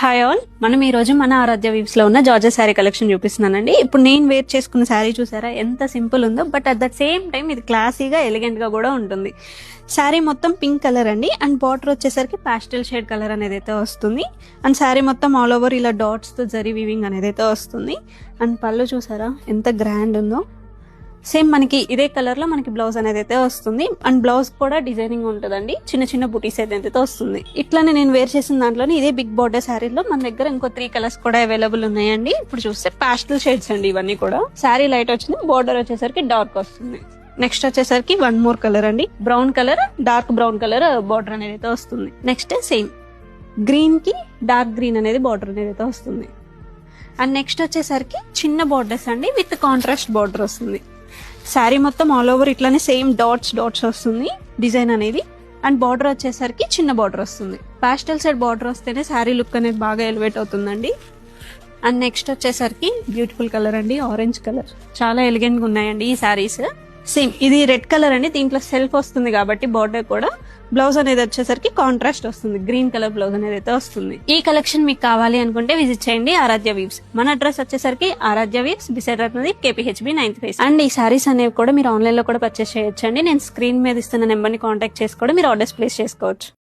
Hi all, మనం ఈ రోజు మన ఆరాధ్య వీవ్స్ లో ఉన్న జార్జెట్ శారీ కలెక్షన్ చూపిస్తున్నానండి. ఇప్పుడు నేను వేర్ చేసుకున్న శారీ చూసారా ఎంత సింపుల్ ఉందో, but at the same time ఇది క్లాసీగా ఎలిగెంట్ గా కూడా ఉంటుంది. శారీ మొత్తం పింక్ కలర్ అండి, అండ్ బార్డర్ వచ్చేసరికి పాస్టల్ షేడ్ కలర్ అనేది అయితే వస్తుంది. అండ్ శారీ మొత్తం ఆల్ ఓవర్ ఇలా డాట్స్ తో జరీ వీవింగ్ అనేది అయితే వస్తుంది. అండ్ పళ్ళు చూసారా ఎంత గ్రాండ్ ఉందో. సేమ్ మనకి ఇదే కలర్ లో మనకి బ్లౌజ్ అనేది అయితే వస్తుంది. అండ్ బ్లౌజ్ కూడా డిజైనింగ్ ఉంటుందండి, చిన్న చిన్న బుటీస్ అయితే వస్తుంది. ఇట్లానే నేను వేర్ చేసిన దాంట్లోనే ఇదే బిగ్ బార్డర్ శారీలో మన దగ్గర ఇంకో 3 కలర్స్ కూడా అవైలబుల్ ఉన్నాయండి. ఇప్పుడు చూస్తే పాస్టల్ షేడ్స్ అండి ఇవన్నీ కూడా. శారీ లైట్ వచ్చింది, బార్డర్ వచ్చేసరికి డార్క్ వస్తుంది. నెక్స్ట్ వచ్చేసరికి వన్ మోర్ కలర్ అండి, brown colour, dark brown colour border అనేది అయితే వస్తుంది. నెక్స్ట్ సేమ్ గ్రీన్ కి డార్క్ గ్రీన్ అనేది బార్డర్ అనేది అయితే వస్తుంది. అండ్ నెక్స్ట్ వచ్చేసరికి చిన్న బార్డర్స్ అండి విత్ కాంట్రాస్ట్ బార్డర్ వస్తుంది. శారీ మొత్తం ఆల్ ఓవర్ ఇట్లానే సేమ్ డాట్స్ వస్తుంది డిజైన్ అనేది. అండ్ బార్డర్ వచ్చేసరికి చిన్న బార్డర్ వస్తుంది. పాస్టల్ సైడ్ బార్డర్ వస్తేనే శారీ లుక్ అనేది బాగా ఎలివేట్ అవుతుందండి. అండ్ నెక్స్ట్ వచ్చేసరికి బ్యూటిఫుల్ కలర్ అండి, ఆరెంజ్ కలర్. చాలా ఎలిగెంట్ గా ఉన్నాయండి ఈ శారీస్. సేమ్ ఇది రెడ్ కలర్ అండి, దీంట్లో సెల్ఫ్ వస్తుంది కాబట్టి బార్డర్ కూడా. బ్లౌజ్ అనేది వచ్చేసరికి కాంట్రాస్ట్ వస్తుంది, గ్రీన్ కలర్ బ్లౌజ్ అనేది అయితే వస్తుంది. ఈ కలెక్షన్ మీకు కావాలి అనుకుంటే విజిట్ చేయండి ఆరాధ్య వీవ్స్. మన అడ్రస్ వచ్చేసరికి ఆరాధ్య వీవ్స్, బిసైడ్ రత్నది, KPHB 95. అండ్ ఈ సారీస్ అనేవి కూడా మీరు ఆన్లైన్ లో కూడా పర్చేస్ చేయొచ్చండి. నేను స్క్రీన్ మీద ఇస్తున్న నెంబర్ ని కాంటాక్ట్ చేసి కూడా మీరు ఆర్డర్స్ ప్లేస్ చేసుకోవచ్చు.